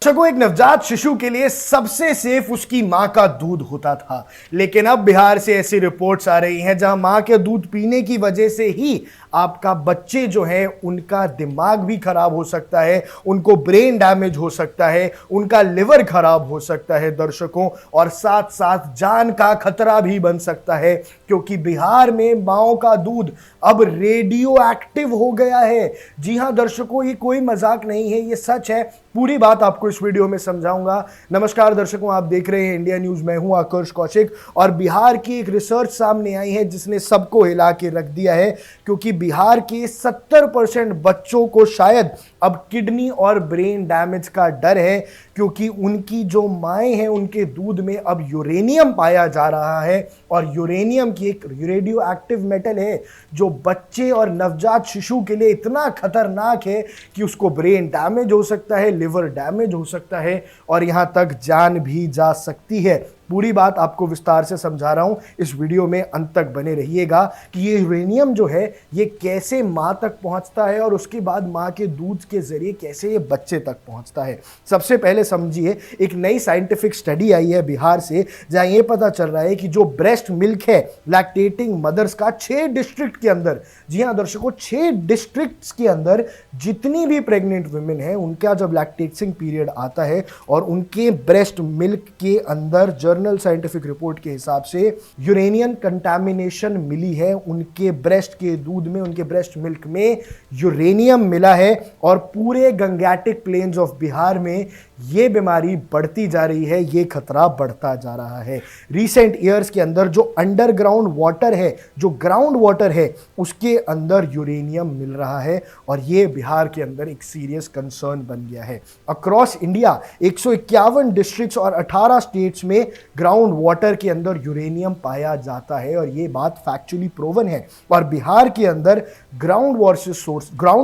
दर्शकों, एक नवजात शिशु के लिए सबसे सेफ उसकी मां का दूध होता था। लेकिन अब बिहार से ऐसी रिपोर्ट्स आ रही हैं जहां मां के दूध पीने की वजह से ही आपका बच्चे जो है उनका दिमाग भी खराब हो सकता है, उनको ब्रेन डैमेज हो सकता है, उनका लिवर खराब हो सकता है दर्शकों, और साथ साथ जान का खतरा भी बन सकता है, क्योंकि बिहार में माओ का दूध अब रेडियो एक्टिव हो गया है। जी हां दर्शकों, ये कोई मजाक नहीं है, ये सच है। पूरी बात आपको इस वीडियो में समझाऊंगा। नमस्कार दर्शकों, आप देख रहे हैं इंडिया न्यूज। मैं हूं आकर्ष कौशिक और बिहार की एक रिसर्च सामने आई है जिसने सबको हिला के रख दिया है, क्योंकि बिहार के 70% बच्चों को शायद अब किडनी और ब्रेन डैमेज का डर है, क्योंकि उनकी जो माएं हैं उनके दूध में अब यूरेनियम पाया जा रहा है। और यूरेनियम की एक रेडियो एक्टिव मेटल है जो बच्चे और नवजात शिशु के लिए इतना खतरनाक है कि उसको ब्रेन डैमेज हो सकता है, लिवर डैमेज हो सकता है और यहां तक जान भी जा सकती है। पूरी बात आपको विस्तार से समझा रहा हूं, इस वीडियो में अंत तक बने रहिएगा कि ये यूरेनियम जो है ये कैसे मां तक पहुंचता है और उसके बाद मां के दूध के जरिए कैसे ये बच्चे तक पहुंचता है। सबसे पहले समझिए, एक नई साइंटिफिक स्टडी आई है बिहार से जहां ये पता चल रहा है कि जो ब्रेस्ट मिल्क है लैक्टेटिंग मदर्स का 6 डिस्ट्रिक्ट के अंदर, जी हां दर्शकों, 6 डिस्ट्रिक्ट्स के अंदर जितनी भी प्रेग्नेंट वुमेन है उनका जब लैक्टेटिंग पीरियड आता है और उनके ब्रेस्ट मिल्क के अंदर जर्नल साइंटिफिक रिपोर्ट के हिसाब से यूरेनियम कंटामिनेशन मिली है, उनके ब्रेस्ट के दूध में, उनके ब्रेस्ट मिल्क में यूरेनियम मिला है और पूरे गंगैटिक प्लेन्स ऑफ बिहार में ये बीमारी बढ़ती जा रही है, ये खतरा बढ़ता जा रहा है। रीसेंट ईयर्स के अंदर जो अंडरग्राउंड वाटर है, जो ग्राउंड वाटर है, उसके अंदर यूरेनियम मिल रहा है और ये बिहार के अंदर एक सीरियस कंसर्न बन गया है। अक्रॉस इंडिया 151 डिस्ट्रिक्ट्स और 18 स्टेट्स में ग्राउंड वाटर के अंदर यूरेनियम पाया जाता है और ये बात फैक्चुअली प्रूवन है। और बिहार के अंदर ग्राउंड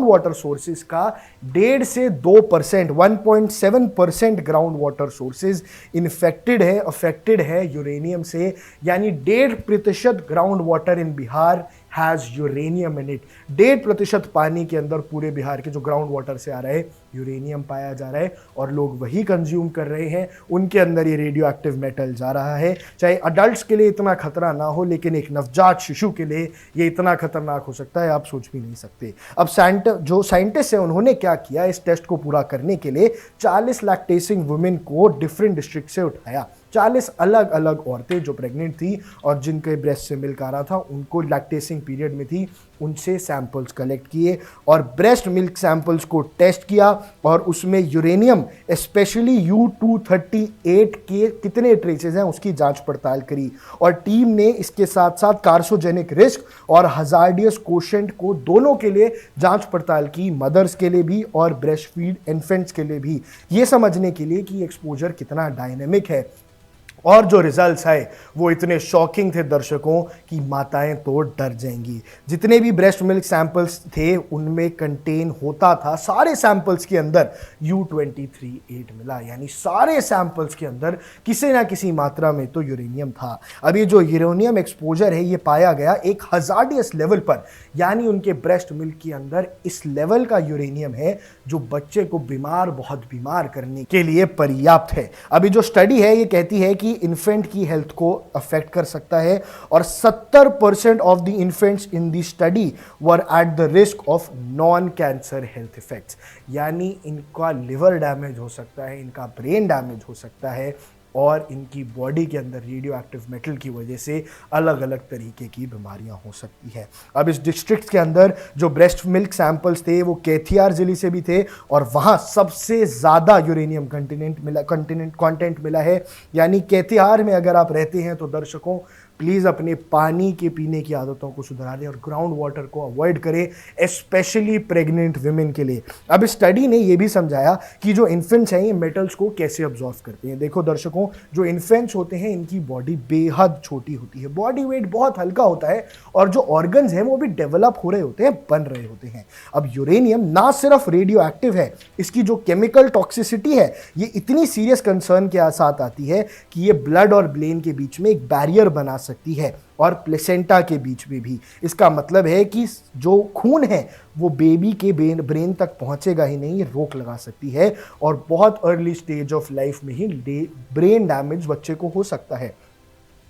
वाटर सोर्सेज का 1.5 से 2%, 1.7% ग्राउंड वाटर सोर्सेज अफेक्टेड है यूरेनियम से, यानी 1.5% ground water in Bihar has uranium in it. 1.5% पानी के अंदर पूरे बिहार के जो ग्राउंड वाटर से आ रहा है यूरेनियम पाया जा रहा है और लोग वही कंज्यूम कर रहे हैं, उनके अंदर ये रेडियो एक्टिव मेटल जा रहा है। चाहे अडल्ट्स के लिए इतना खतरा ना हो, लेकिन एक नवजात शिशु के लिए ये इतना खतरनाक हो सकता है, आप सोच भी नहीं सकते। अब जो साइंटिस्ट है उन्होंने क्या किया, इस टेस्ट को पूरा करने के लिए 40 लैक्टेटिंग वुमेन को डिफरेंट डिस्ट्रिक्ट से उठाया। 40 अलग अलग औरतें जो प्रेग्नेंट थी और जिनके ब्रेस्ट से मिल्क आ रहा था, उनको लैक्टेटिंग पीरियड में थी, उनसे सैंपल्स कलेक्ट किए और ब्रेस्ट मिल्क सैंपल्स को टेस्ट किया और उसमें यूरेनियम स्पेशली U-238 के कितने ट्रेसेस हैं उसकी जांच पड़ताल करी। और टीम ने इसके साथ साथ कार्सिनोजेनिक रिस्क और हजार्डियस कोशेंट को दोनों के लिए जांच पड़ताल की, मदर्स के लिए भी और ब्रेस्ट फीड इन्फेंट्स के लिए भी, ये समझने के लिए कि एक्सपोजर कितना डायनेमिक है। और जो रिजल्ट्स आए वो इतने शॉकिंग थे दर्शकों कि माताएं तो डर जाएंगी। जितने भी ब्रेस्ट मिल्क सैंपल्स थे उनमें कंटेन होता था, सारे सैंपल्स के अंदर U-238 मिला, यानी सारे सैंपल्स के अंदर किसी ना किसी मात्रा में तो यूरेनियम था। अब ये जो यूरेनियम एक्सपोजर है ये पाया गया एक हजार्डियस लेवल पर, यानी उनके ब्रेस्ट मिल्क के अंदर इस लेवल का यूरेनियम है जो बच्चे को बहुत बीमार करने के लिए पर्याप्त है। अभी जो स्टडी है ये कहती है कि इन्फेंट की हेल्थ को अफेक्ट कर सकता है और 70% of the infants in the study were at the risk of non cancer health effects, यानी इनका लिवर डैमेज हो सकता है, इनका ब्रेन डैमेज हो सकता है और इनकी बॉडी के अंदर रेडियो एक्टिव मेटल की वजह से अलग अलग तरीके की बीमारियां हो सकती है। अब इस डिस्ट्रिक्ट के अंदर जो ब्रेस्ट मिल्क सैंपल्स थे वो कैथियार जिले से भी थे और वहां सबसे ज़्यादा यूरेनियम कंटेंट मिला है। यानी कैथियार में अगर आप रहते हैं तो दर्शकों प्लीज़ अपने पानी के पीने की आदतों को सुधार दें और ग्राउंड वाटर को अवॉइड करें, स्पेशली प्रेग्नेंट वुमेन के लिए। अब इस स्टडी ने यह भी समझाया कि जो इन्फेंट्स हैं ये मेटल्स को कैसे अब्जॉर्व करते हैं। देखो दर्शकों, जो इन्फेंट्स होते हैं इनकी बॉडी बेहद छोटी होती है, बॉडी वेट बहुत हल्का होता है और जो ऑर्गन्स हैं वो भी डेवलप हो रहे होते हैं, बन रहे होते हैं। अब यूरेनियम ना सिर्फ रेडियो एक्टिव है, इसकी जो केमिकल टॉक्सिसिटी है ये इतनी सीरियस कंसर्न के साथ आती है कि ये ब्लड और ब्रेन के बीच में एक बैरियर बना सकती है और प्लेसेंटा के बीच में भी। इसका मतलब है कि जो खून है वो बेबी के ब्रेन तक पहुंचेगा ही नहीं, ये रोक लगा सकती है और बहुत अर्ली स्टेज ऑफ लाइफ में ही ब्रेन डैमेज बच्चे को हो सकता है।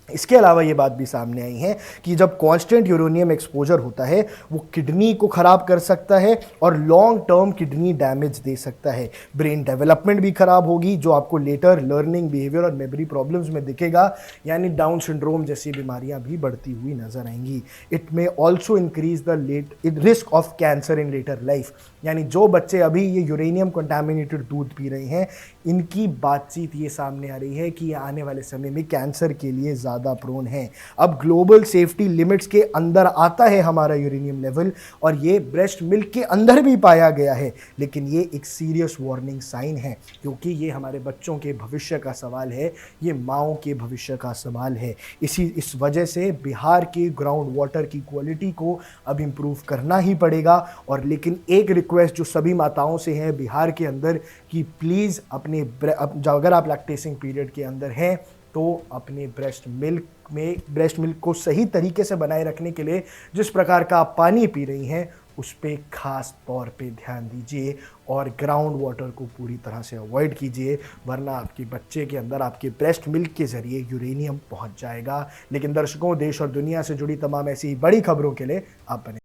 इसके अलावा ये बात भी सामने आई है कि जब कांस्टेंट यूरेनियम एक्सपोजर होता है वो किडनी को ख़राब कर सकता है और लॉन्ग टर्म किडनी डैमेज दे सकता है। ब्रेन डेवलपमेंट भी ख़राब होगी जो आपको लेटर लर्निंग, बिहेवियर और मेमोरी प्रॉब्लम्स में दिखेगा, यानी डाउन सिंड्रोम जैसी बीमारियां भी बढ़ती हुई नजर आएंगी। It may also increase the risk of cancer in later life, यानी जो बच्चे अभी ये यूरेनियम कंटामिनेटेड दूध पी रहे हैं इनकी बातचीत ये सामने आ रही है कि ये आने वाले समय में कैंसर के लिए ज़्यादा प्रोन है। अब ग्लोबल सेफ्टी लिमिट्स के अंदर आता है हमारा यूरेनियम लेवल और ये ब्रेस्ट मिल्क के अंदर भी पाया गया है, लेकिन ये एक सीरियस वार्निंग साइन है क्योंकि ये हमारे बच्चों के भविष्य का सवाल है, ये माँओं के भविष्य का सवाल है। इस वजह से बिहार के ग्राउंड वाटर की क्वालिटी को अब इम्प्रूव करना ही पड़ेगा। और लेकिन एक रिक्वेस्ट जो सभी माताओं से है बिहार के अंदर कि प्लीज़ अगर आप लैक्टेसिंग पीरियड के अंदर हैं तो अपने ब्रेस्ट मिल्क को सही तरीके से बनाए रखने के लिए जिस प्रकार का आप पानी पी रही हैं उस पर खास तौर पे ध्यान दीजिए और ग्राउंड वाटर को पूरी तरह से अवॉइड कीजिए, वरना आपके बच्चे के अंदर आपके ब्रेस्ट मिल्क के ज़रिए यूरेनियम पहुंच जाएगा। लेकिन दर्शकों, देश और दुनिया से जुड़ी तमाम ऐसी बड़ी खबरों के लिए आप बने